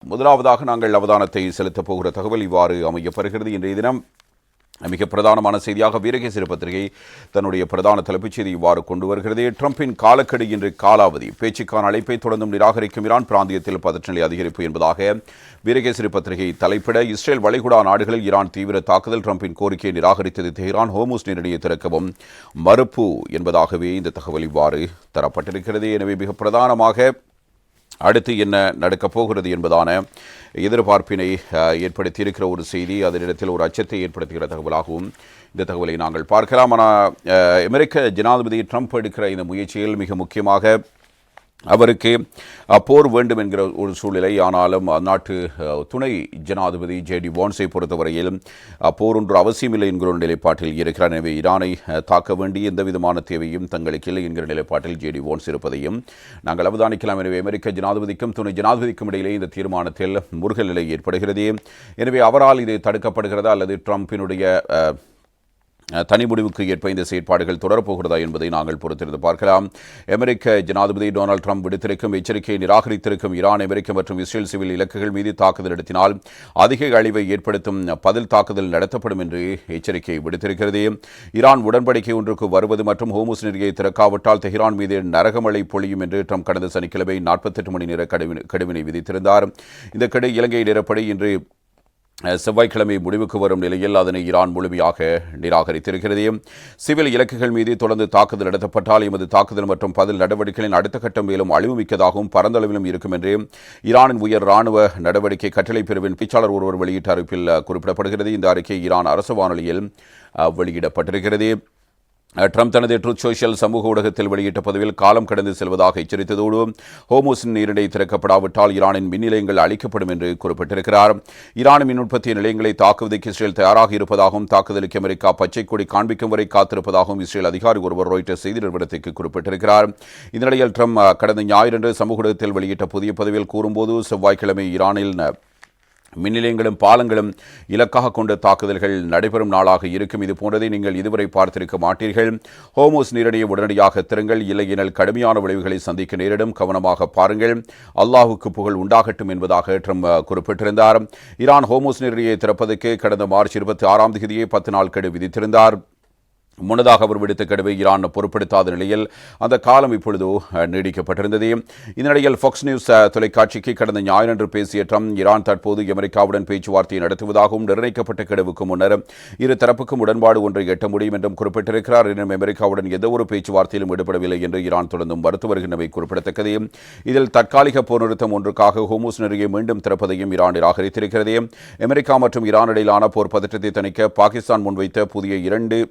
முதலாவதாக நாங்கள் அவதானத்தை செலுத்தப் போகிற தகவல் இவ்வாறு அமையப்பெறுகிறது. இன்றைய தினம் மிக பிரதானமான செய்தியாக வீரகேசரி பத்திரிகை தன்னுடைய பிரதான தலைப்புச் செய்தி இவ்வாறு கொண்டு வருகிறது. ட்ரம்பின் காலக்கெடு இன்று காலாவதி, பேச்சுக்கான அழைப்பை தொடர்ந்தும் நிராகரிக்கும் ஈரான், பிராந்தியத்தில் பதற்றநிலை அதிகரிப்பு என்பதாக வீரகேசரி பத்திரிகை தலைப்பிட, இஸ்ரேல் வளைகுடா நாடுகளில் ஈரான் தீவிர தாக்குதல், ட்ரம்பின் கோரிக்கையை நிராகரித்தது தெஹ்ரான், ஹோர்முஸ் நீரிணையை திறக்கவும் மறுப்பு என்பதாகவே இந்த தகவல் இவ்வாறு தரப்பட்டிருக்கிறது. எனவே மிக பிரதானமாக அடுத்து என்ன நடக்கப் போகிறது என்பதான எதிர்பார்ப்பினை ஏற்படுத்தியிருக்கிற ஒரு செய்தி, அதனிடத்தில் ஒரு அச்சத்தை ஏற்படுத்துகிற தகவலாகவும் இந்த தகவலை நாங்கள் பார்க்கலாம். ஆனால் அமெரிக்க ஜனாதிபதி ட்ரம்ப் எடுக்கிற இந்த முயற்சியில் மிக முக்கியமாக அவருக்கு போர் வேண்டும் என்கிற ஒரு சூழ்நிலை. ஆனாலும் அந்நாட்டு துணை ஜனாதிபதி ஜேடி வான்ஸை பொறுத்தவரையில் போர் ஒன்று அவசியமில்லை என்கிற ஒரு நிலைப்பாட்டில் இருக்கிறார். எனவே ஈரானை தாக்க வேண்டிய எந்த விதமான தேவையும் தங்களுக்கு இல்லை என்கிற நிலைப்பாட்டில் ஜேடி வான்ஸ் இருப்பதையும் நாங்கள் அவதானிக்கலாம். எனவே அமெரிக்க ஜனாதிபதிக்கும் துணை ஜனாதிபதிக்கும் இடையிலே இந்த தீர்மானத்தில் முருகல் நிலை ஏற்படுகிறது. எனவே அவரால் இது தடுக்கப்படுகிறதா அல்லது ட்ரம்பினுடைய தனி முடிவுக்கு ஏற்ப இந்த செயற்பாடுகள் தொடரப்போகிறதா என்பதை நாங்கள் பொறுத்திருந்து பார்க்கலாம். அமெரிக்க ஜனாதிபதி டொனால்டு ட்ரம்ப் விடுத்திருக்கும் எச்சரிக்கையை நிராகரித்திருக்கும் ஈரான், அமெரிக்க மற்றும் இஸ்ரேல் சிவில் இலக்குகள் மீது தாக்குதல் நடத்தினால் அதிக அழிவை ஏற்படுத்தும் பதில் தாக்குதல் நடத்தப்படும் என்று எச்சரிக்கை விடுத்திருக்கிறது. ஈரான் உடன்படிக்கை ஒன்றுக்கு வருவது மற்றும் ஹோர்முஸ் நீரிணையை திறக்காவிட்டால் தெஹ்ரான் மீது நரகமழை பொழியும் என்று ட்ரம்ப் கடந்த சனிக்கிழமை 48 மணி நேர கடுவினை விதித்திருந்தார். இந்த கெடு இலங்கை நேரப்படி இன்று செவ்வாய்க்கிழமை முடிவுக்கு வரும் நிலையில் அதனை ஈரான் முழுமையாக நிராகரித்திருக்கிறது. சிவில் இலக்குகள் மீது தொடர்ந்து தாக்குதல் நடத்தப்பட்டால் எமது தாக்குதல் மற்றும் பதில் நடவடிக்கைகளின் அடுத்த கட்டம் மேலும் அழிவுமிக்கதாகவும் பரந்தளவிலும் இருக்கும் என்று ஈரானின் உயர் ராணுவ நடவடிக்கை கட்டளை பிரிவின் பேச்சாளர் ஒருவர் வெளியிட்ட அறிவிப்பில் குறிப்பிடப்படுகிறது. இந்த அறிக்கை ஈரான் அரசு வானொலியில் வெளியிடப்பட்டிருக்கிறது. ட்ரம்ப் தனது ட்ரூத் சோஷியல் சமூக ஊடகத்தில் வெளியிட்ட பதிவில் காலம் கடந்து செல்வதாக எச்சரித்ததோடு ஹோர்முஸ் நீரிணை திறக்கப்படாவிட்டால் ஈரானின் மின் நிலையங்கள் அளிக்கப்படும் என்று குறிப்பிட்டிருக்கிறார். ஈரானின் மின் உற்பத்தி நிலையங்களை தாக்குவதற்கு இஸ்ரேல் தயாராக இருப்பதாகவும் தாக்குதலுக்கு அமெரிக்கா பச்சை கொடி காண்பிக்கும் வரை காத்திருப்பதாகவும் இஸ்ரேல் அதிகாரி ஒருவர் ராய்ட்டர்ஸ் செய்தி நிறுவனத்திற்கு குறிப்பிட்டிருக்கிறார். இந்த நிலையில் ட்ரம்ப் கடந்த ஞாயிறன்று சமூக ஊடகத்தில் வெளியிட்ட புதிய பதிவில் கூறும்போது, செவ்வாய்க்கிழமை ஈரானில் மின் நிலையங்களும் பாலங்களும் இலக்காக கொண்ட தாக்குதல்கள் நடைபெறும் நாளாக இருக்கும். இது போன்றதை நீங்கள் இதுவரை பார்த்திருக்க மாட்டீர்கள். ஹோர்முஸ் நீரிணையை உடனடியாக திறங்கள், இல்லை எனில் கடுமையான விளைவுகளை சந்திக்க நேரிடும். கவனமாக பாருங்கள். அல்லாஹுக்கு புகழ் உண்டாகட்டும் என்பதாக ட்ரம்ப் குறிப்பிட்டிருந்தார். ஈரான் ஹோர்முஸ் நீரிணையை திறப்பதற்கு கடந்த மார்ச் 26ஆம் தேதியே 10 நாள் கெடு விதித்திருந்தார். முன்னதாக அவர் விடுத்த கெடுவை ஈரான் பொருட்படுத்தாத நிலையில் அந்த காலம் இப்பொழுது நீடிக்கப்பட்டிருந்தது. இந்த நிலையில் ஃபாக்ஸ் நியூஸ் தொலைக்காட்சிக்கு கடந்த ஞாயிறன்று பேசிய ட்ரம்ப், ஈரான் தற்போது அமெரிக்காவுடன் பேச்சுவார்த்தையை நடத்துவதாகவும் நிர்ணயிக்கப்பட்ட கெடுவுக்கு முன்னர் இரு தரப்புக்கும் உடன்பாடு ஒன்றை எட்ட முடியும் என்றும் குறிப்பிட்டிருக்கிறார். எனினும் அமெரிக்காவுடன் எந்தவொரு பேச்சுவார்த்தையிலும் ஈடுபடவில்லை என்று ஈரான் தொடர்ந்தும் மறுத்து வருகின்றமை குறிப்பிடத்தக்கது. இதில் தற்காலிக போர் நிறுத்தம் ஒன்றுக்காக ஹோர்முஸ் நீரிணையை மீண்டும் திறப்பதையும் ஈரான் நிராகரித்திருக்கிறது. அமெரிக்கா மற்றும் ஈரான் இடையிலான போர் பதற்றத்தை தணிக்க பாகிஸ்தான் முன்வைத்த புதிய 2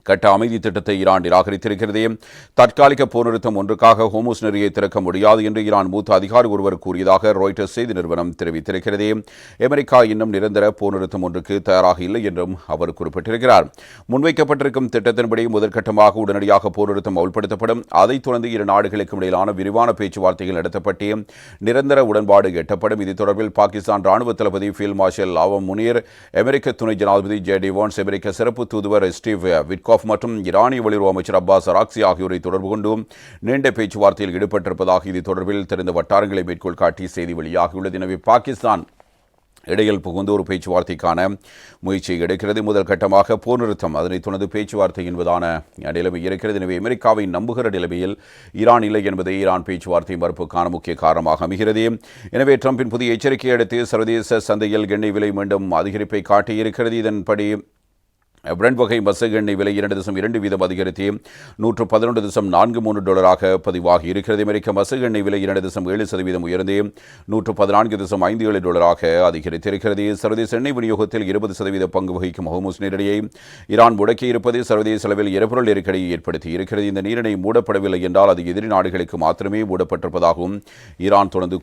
கட்ட அமைதி திட்டத்தை ஈரான் நிராகரித்திருக்கிறது. தற்காலிக போர் நிறுத்தம் ஒன்றுக்காக ஹோர்முஸ் நீரிணையை திறக்க முடியாது என்று ஈரான் மூத்த அதிகாரி ஒருவர் கூறியதாக ராய்ட்டர்ஸ் செய்தி நிறுவனம் தெரிவித்திருக்கிறது. அமெரிக்கா இன்னும் நிரந்தர போர் நிறுத்தம் ஒன்றுக்கு தயாராக இல்லை என்றும் அவர் குறிப்பிட்டிருக்கிறார். முன்வைக்கப்பட்டிருக்கும் திட்டத்தின்படி முதற்கட்டமாக உடனடியாக போர் நிறுத்தம் அமல்படுத்தப்படும். அதைத் தொடர்ந்து இரு நாடுகளுக்கும் இடையிலான விரிவான பேச்சுவார்த்தைகள் நடத்தப்பட்டு நிரந்தர உடன்பாடு எட்டப்படும். இது தொடர்பில் பாகிஸ்தான் ராணுவ தளபதி ஃபீல்ட் மார்ஷல் ஆவம் முனீர், அமெரிக்க துணை ஜனாதிபதி ஜேடி வான்ஸ், அமெரிக்க சிறப்பு தூதுவர் ஸ்டீவ் விட்காஃப் மற்றும் ஈரானிய வெளியுறவு அமைச்சர் அப்பாஸ் அராக்சி ஆகியோரை தொடர்பு கொண்டு நீண்ட பேச்சுவார்த்தையில் ஈடுபட்டிருப்பதாக இது தொடர்பில் தெரிந்த வட்டாரங்களை மேற்கோள் காட்டி செய்தி வெளியாகியுள்ளது. எனவே பாகிஸ்தான் இடையில் புகுந்து ஒரு பேச்சுவார்த்தைக்கான முயற்சியை எடுக்கிறது. முதல் கட்டமாக போர் நிறுத்தம், அதனைத் தொடர்ந்து பேச்சுவார்த்தை என்பதான நிலைமை இருக்கிறது. எனவே அமெரிக்காவை நம்புகிற நிலைமையில் ஈரான் இல்லை என்பதை ஈரான் பேச்சுவார்த்தை மறுப்புக்கான முக்கிய காரணமாக அமைகிறது. எனவே ட்ரம்பின் புதிய எச்சரிக்கையை அடுத்து சர்வதேச சந்தையில் எண்ணெய் விலை மீண்டும் அதிகரிப்பை காட்டியிருக்கிறது. இதன்படி பிரெண்ட் வகை மசகு எண்ணெய் விலை 2.2% அதிகரித்து $111.43 பதிவாகி இருக்கிறது. அமெரிக்க மசகு எண்ணெய் விலை 2.7% உயர்ந்து $114.57 அதிகரித்திருக்கிறது. சர்வதேச எண்ணெய் விநியோகத்தில் 20% பங்கு வகிக்கும் ஹோர்முஸ் நீரிணையை ஈரான் முடக்கியிருப்பது சர்வதேச அளவில் எரிபொருள் நெருக்கடியை ஏற்படுத்தி இருக்கிறது. இந்த நீரிணை மூடப்படவில்லை என்றால் அது எதிரி நாடுகளுக்கு மாத்திரமே மூடப்பட்டிருப்பதாகவும் ஈரான் தொடர்ந்து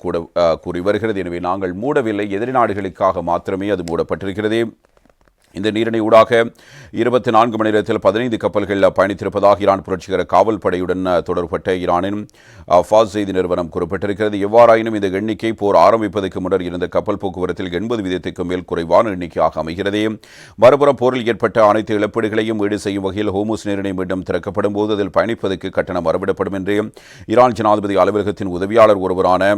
கூறி வருகிறது. எனவே நாங்கள் மூடவில்லை, எதிரி நாடுகளுக்காக மாத்திரமே அது மூடப்பட்டிருக்கிறது. இந்த நீரிணை ஊடாக 24 மணி நேரத்தில் 15 கப்பல்கள் பயணித்திருப்பதாக ஈரான் புரட்சிகர காவல் படையுடன் தொடர்பட்ட ஈரானின் ஃபாஸ் செய்தி நிறுவனம் குறிப்பிட்டிருக்கிறது. எவ்வாறாயினும் இந்த எண்ணிக்கை போர் ஆரம்பிப்பதற்கு முன்னர் இருந்த கப்பல் போக்குவரத்தில் 80% மேல் குறைவான எண்ணிக்கையாக அமைகிறது. மறுபுறம் போரில் ஏற்பட்ட அனைத்து இழப்பீடுகளையும் ஈடு செய்யும் வகையில் ஹோர்முஸ் நீரிணை மீண்டும் திறக்கப்படும் போது அதில் பயணிப்பதற்கு கட்டணம் மறுவிடப்படும் என்று ஈரான் ஜனாதிபதி அலுவலகத்தின் உதவியாளர் ஒருவரான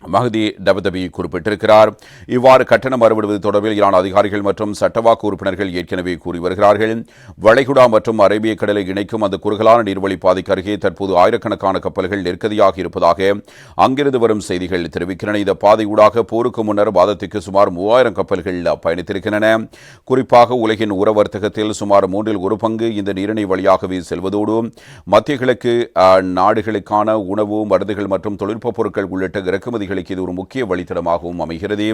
மஹதி டபதபி குறிப்பிட்டிருக்கிறார். இவ்வாறு கட்டணம் மறுவிடுவது தொடர்பில் ஈரான் அதிகாரிகள் மற்றும் சட்டவாக்கு உறுப்பினர்கள் ஏற்கனவே கூறி வருகிறார்கள். வளைகுடா மற்றும் அரேபிய கடலை இணைக்கும் அந்த குறுகலான நீர்வழி பாதைக்கு அருகே தற்போது ஆயிரக்கணக்கான கப்பல்கள் நெருக்கடியாக இருப்பதாக அங்கிருந்து வரும் செய்திகள் தெரிவிக்கின்றன. இந்த பாதை ஊடாக போருக்கு முன்னர் மாதத்துக்கு சுமார் 3000 கப்பல்கள் பயணித்திருக்கின்றன. குறிப்பாக உலகின் உர வர்த்தகத்தில் சுமார் 1/3 பங்கு இந்த நீரிணை வழியாகவே செல்வதோடு மத்திய கிழக்கு நாடுகளுக்கான உணவு, மருந்துகள் மற்றும் தொழில்நுட்ப பொருட்கள் உள்ளிட்ட இறக்குமதி இது ஒரு முக்கிய வழித்தடமாகவும் அமைகிறது.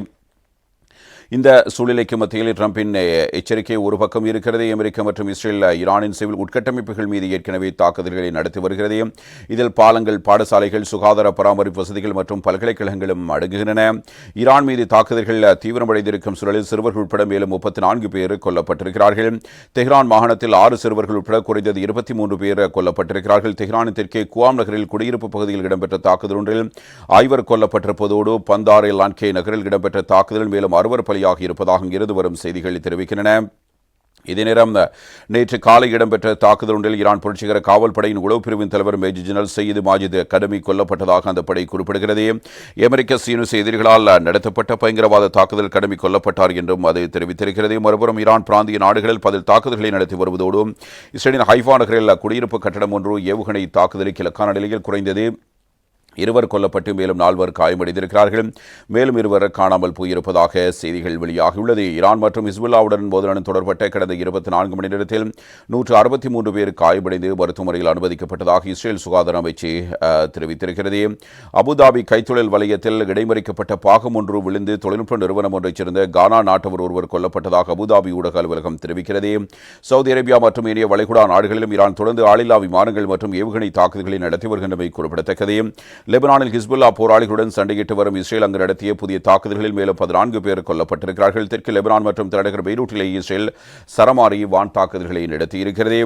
இந்த சூழ்நிலைக்கு மத்தியில் ட்ரம்பின் எச்சரிக்கை ஒரு பக்கம் இருக்கிறது. அமெரிக்கா மற்றும் இஸ்ரேல் ஈரானின் சிவில் உட்கட்டமைப்புகள் மீது ஏற்கனவே தாக்குதல்களை நடத்தி வருகிறது. இதில் பாலங்கள், பாடசாலைகள், சுகாதார பராமரிப்பு வசதிகள் மற்றும் பல்கலைக்கழகங்களும் அடங்குகின்றன. ஈரான் மீது தாக்குதல்கள் தீவிரமடைந்திருக்கும் சூழலில் சிறுவர்கள் உட்பட மேலும் 34 பேர் கொல்லப்பட்டிருக்கிறார்கள். தெஹ்ரான் மாகாணத்தில் 6 சிறுவர்கள் உட்பட குறைந்தது 23 பேர் கொல்லப்பட்டிருக்கிறார்கள். தெஹ்ரானின் தெற்கே குவாம் நகரில் குடியிருப்பு பகுதியில் இடம்பெற்ற தாக்குதல் ஒன்றில் 5 கொல்லப்பட்டிருப்பதோடு பந்தாரே லான்கே நகரில் இடம்பெற்ற தாக்குதல் மேலும் 6 பலியாகி இருப்பதாக இருந்து வரும் செய்திகள் தெரிவிக்கின்றன. இதே நேரம் நேற்று காலை இடம்பெற்ற தாக்குதல் ஒன்றில் ஈரான் புரட்சிகர காவல் படையின் உளவு பிரிவின் தலைவர் மேஜர் ஜெனரல் சயீத் மாஜித் கடமி கொல்லப்பட்டதாக அந்த படை குறிப்பிடுகிறது. அமெரிக்க சீனுஸ் எதிரிகளால் நடத்தப்பட்ட பயங்கரவாத தாக்குதல் கடமி கொல்லப்பட்டார் என்றும் அது தெரிவித்திருக்கிறது. மறுபுறம் ஈரான் பிராந்திய நாடுகளில் பதில் தாக்குதல்களை நடத்தி வருவதோடு இஸ்ரேலின் ஹைஃபா நகரில் குடியிருப்பு கட்டடம் ஒன்று ஏவுகணை தாக்குதலுக்கு இலக்கான நிலையில் குறைந்தது 2 கொல்லப்பட்டு மேலும் 4 காயமடைந்திருக்கிறார்கள். மேலும் 2 காணாமல் போயிருப்பதாக செய்திகள் வெளியாகியுள்ளது. ஈரான் மற்றும் ஹிஸ்புல்லாவுடன் மோதலுடன் தொடர்பட்ட கடந்த 24 மணி நேரத்தில் 163 பேர் காயமடைந்து மருத்துவமனையில் அனுமதிக்கப்பட்டதாக இஸ்ரேல் சுகாதார அமைச்சு தெரிவித்திருக்கிறது. அபுதாபி கைத்தொழில் வலயத்தில் இடைமறிக்கப்பட்ட பாகம் ஒன்று விழுந்து தொழில்நுட்ப நிறுவனம் ஒன்றைச் சேர்ந்த கானா நாட்டவர் ஒருவர் கொல்லப்பட்டதாக அபுதாபி ஊடக அலுவலகம் தெரிவிக்கிறது. சவுதி அரேபியா மற்றும் ஏனைய வளைகுடா நாடுகளிலும் ஈரான் தொடர்ந்து ஆளில்லா விமானங்கள் மற்றும் ஏவுகணை தாக்குதல்களை நடத்தி வருகின்றமை குறிப்பிடத்தக்கது. லெபனானில் ஹிஸ்புல்லா போராளிகளுடன் சண்டையிட்டு வரும் இஸ்ரேல் அங்கு நடத்திய புதிய தாக்குதல்களில் மேலும் 14 பேர் கொல்லப்பட்டிருக்கிறார்கள். தெற்கு லெபனான் மற்றும் தலைநகர் பெய்ரூட்டிலேயே இஸ்ரேல் சரமாரி வான் தாக்குதல்களை நடத்தியிருக்கிறது.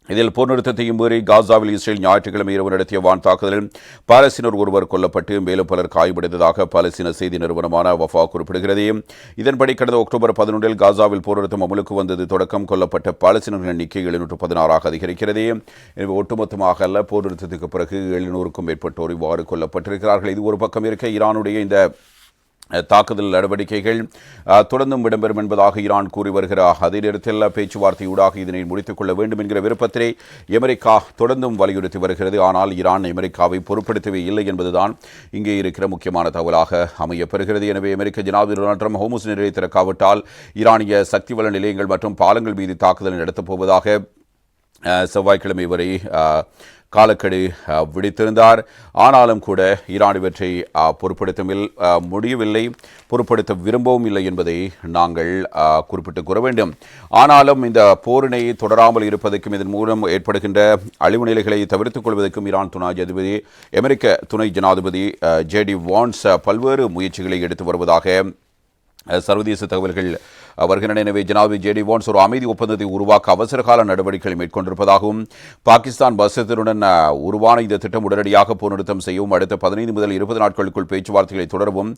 இதில் போர் நிறுத்தத்தையும் மீறி காசாவில் இஸ்ரேல் ஞாயிற்றுக்கிழமை இரவு நடத்திய வான் தாக்குதலில் பாலஸ்தீனர் ஒருவர் கொல்லப்பட்டு மேலும் பலர் காயமடைந்ததாக பாலஸ்தீன செய்தி நிறுவனமான வஃபா குறிப்பிடுகிறது. இதன்படி கடந்த அக்டோபர் 11 காசாவில் போர் நிறுத்தம் அமலுக்கு வந்தது தொடக்கம் கொல்லப்பட்ட பாலஸ்தீனர்களின் எண்ணிக்கை 716 அதிகரிக்கிறது. எனவே ஒட்டுமொத்தமாக அல்ல, போர் நிறுத்தத்துக்கு பிறகு 700க்கும் மேற்பட்டோர் இவ்வாறு கொல்லப்பட்டிருக்கிறார்கள். இது ஒரு பக்கம் இருக்க, ஈரானுடைய இந்த தாக்குதல் நடவடிக்கைகள் தொடர்ந்தும் இடம்பெறும் என்பதாக ஈரான் கூறி வருகிறார். அதே நேரத்தில் பேச்சுவார்த்தையூடாக இதனை முடித்துக் கொள்ள வேண்டும் என்கிற விருப்பத்தினை அமெரிக்கா தொடர்ந்தும் வலியுறுத்தி வருகிறது. ஆனால் ஈரான் அமெரிக்காவை பொருட்படுத்தவே இல்லை என்பதுதான் இங்கே இருக்கிற முக்கியமான தகவலாக அமையப்பெறுகிறது. எனவே அமெரிக்க ஜனாதிபதி டொனால்ட் ட்ரம்ப் ஹோர்முஸ் நீரிணை திறக்காவிட்டால் ஈரானிய சக்தி வள நிலையங்கள் மற்றும் பாலங்கள் மீது தாக்குதல் நடத்தப் போவதாக செவ்வாய்க்கிழமை வரை காலக்கெடு விடுத்திருந்தார். ஆனாலும் கூட ஈரான் இவற்றை முடியவில்லை, பொருட்படுத்த விரும்பவும் இல்லை என்பதை நாங்கள் குறிப்பிட்டு கூற வேண்டும். ஆனாலும் இந்த போரினை தொடராமல் இருப்பதற்கும் இதன் மூலம் ஏற்படுகின்ற அழிவு நிலைகளை தவிர்த்துக் கொள்வதற்கும் ஈரான் அமெரிக்க துணை ஜனாதிபதி ஜேடி வான்ஸ் பல்வேறு முயற்சிகளை எடுத்து வருவதாக சர்வதேச தகவல்கள் வருகின்றன. எனவே ஜனாதிபதி ஜேடி வான்ஸ் ஒரு அமைதி ஒப்பந்தத்தை உருவாக்க அவசரகால நடவடிக்கைகளை மேற்கொண்டிருப்பதாகவும் பாகிஸ்தான் பஸ்ஸத்துடன் உருவான இந்த திட்டம் உடனடியாக போர் நிறுத்தம் செய்யவும் அடுத்த 15 முதல் 20 நாட்களுக்குள் பேச்சுவார்த்தைகளை தொடரவும்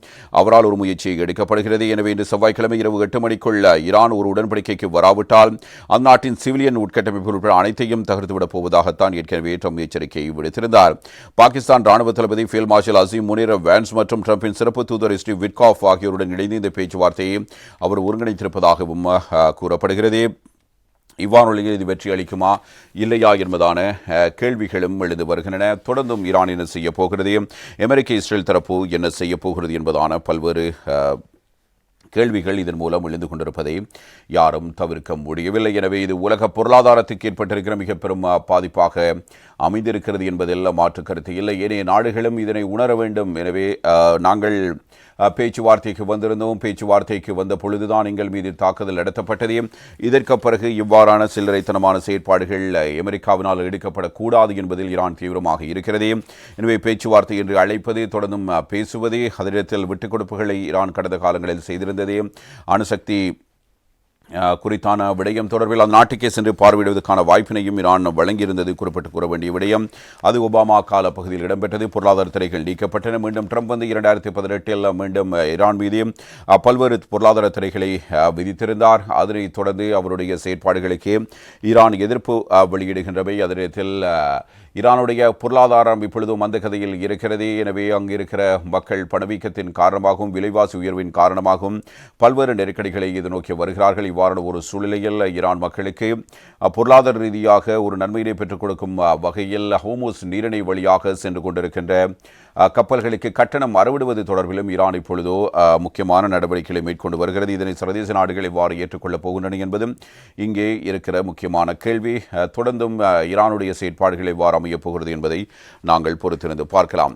அவரால் ஒரு முயற்சி எடுக்கப்படுகிறது. எனவே இன்று செவ்வாய்க்கிழமை இரவு 8 மணிக்குள் ஈரான் ஒரு உடன்படிக்கைக்கு வராவிட்டால் அந்நாட்டின் சிவிலியன் உட்கட்டமைப்புகள் உட்பட அனைத்தையும் தகர்த்துவிடப் போவதாகத்தான் ஏற்கனவே ட்ரம்ப் எச்சரிக்கை விடுத்திருந்தார். பாகிஸ்தான் ராணுவ தளபதி ஃபீல்ட் மார்ஷல் அசீம் முனீர் வான்ஸ் மற்றும் ட்ரம்பின் சிறப்பு தூதர் ஸ்டீவ் விட்காஃப் ஆகியோருடன் இணைந்து இந்த பேச்சுவார்த்தையை அவர் ஒருங்கிணைத்திருப்பதாகவும் கூறப்படுகிறது. இவ்வாறொலியில் இது வெற்றி அளிக்குமா இல்லையா என்பதான கேள்விகளும் எழுந்து வருகின்றன. தொடர்ந்தும் ஈரான் என்ன செய்ய போகிறது, அமெரிக்க இஸ்ரேல் தரப்பு என்ன செய்ய போகிறது என்பதான பல்வேறு கேள்விகள் இதன் மூலம் எழுந்து கொண்டிருப்பதை யாரும் தவிர்க்க முடியவில்லை. எனவே இது உலக பொருளாதாரத்துக்கு ஏற்பட்டிருக்கிற மிக பெரும் பாதிப்பாக அமைந்திருக்கிறது என்பதில் மாற்று கருத்து இல்லை. ஏனைய நாடுகளும் இதனை உணர வேண்டும். எனவே நாங்கள் பேச்சுவார்த்தைக்கு வந்திருந்தோம், பேச்சுவார்த்தைக்கு வந்த பொழுதுதான் எங்கள் மீது தாக்குதல் நடத்தப்பட்டது. இதற்கு பிறகு இவ்வாறான சில்லறைத்தனமான செயற்பாடுகள் அமெரிக்காவினால் எடுக்கப்படக்கூடாது என்பதில் ஈரான் தீவிரமாக இருக்கிறது. எனவே பேச்சுவார்த்தை என்று அழைப்பது, தொடர்ந்தும் பேசுவது, அதனிடத்தில் விட்டுக் கொடுப்புகளை ஈரான் கடந்த காலங்களில் செய்திருந்தது. அணுசக்தி குறித்தான விடயம் தொடர்பில் அந்நாட்டுக்கே சென்று பார்வையிடுவதற்கான வாய்ப்பினையும் ஈரான் வழங்கியிருந்தது குறிப்பிட்டு கூற வேண்டிய விடயம். அது ஒபாமா கால பகுதியில் இடம்பெற்றது. பொருளாதார தடைகள் நீக்கப்பட்டன. மீண்டும் ட்ரம்ப் 2018 மீண்டும் ஈரான் மீது பல்வேறு பொருளாதார தடைகளை விதித்திருந்தார். அதனைத் தொடர்ந்து அவருடைய செயற்பாடுகளுக்கு ஈரான் எதிர்ப்பு வெளியிடுகின்றவை. அதனத்தில் ஈரானுடைய பொருளாதாரம் இப்பொழுதும் மந்தகதியில் இருக்கிறதே. எனவே அங்கு இருக்கிற மக்கள் பணவீக்கத்தின் காரணமாகவும் விலைவாசி உயர்வின் காரணமாகவும் பல்வேறு நெருக்கடிகளை எதிர்நோக்கி வருகிறார்கள். இவ்வாறான ஒரு சூழ்நிலையில் ஈரான் மக்களுக்கு பொருளாதார ரீதியாக ஒரு நன்மையினை பெற்றுக் கொடுக்கும் வகையில் ஹோர்முஸ் நீரிணை வழியாக சென்று கொண்டிருக்கின்ற கப்பல்களுக்கு கட்டணம் அறவிடுவது தொடர்பிலும் ஈரான் இப்பொழுதோ முக்கியமான நடவடிக்கைகளை மேற்கொண்டு வருகிறது. இதனை சர்வதேச நாடுகள் எவ்வாறு ஏற்றுக்கொள்ளப் போகின்றன என்பதும் இங்கே இருக்கிற முக்கியமான கேள்வி. தொடர்ந்தும் ஈரானுடைய செயற்பாடுகள் எவ்வாறு அமையப் போகிறது என்பதை நாங்கள் பொறுத்திருந்து பார்க்கலாம்.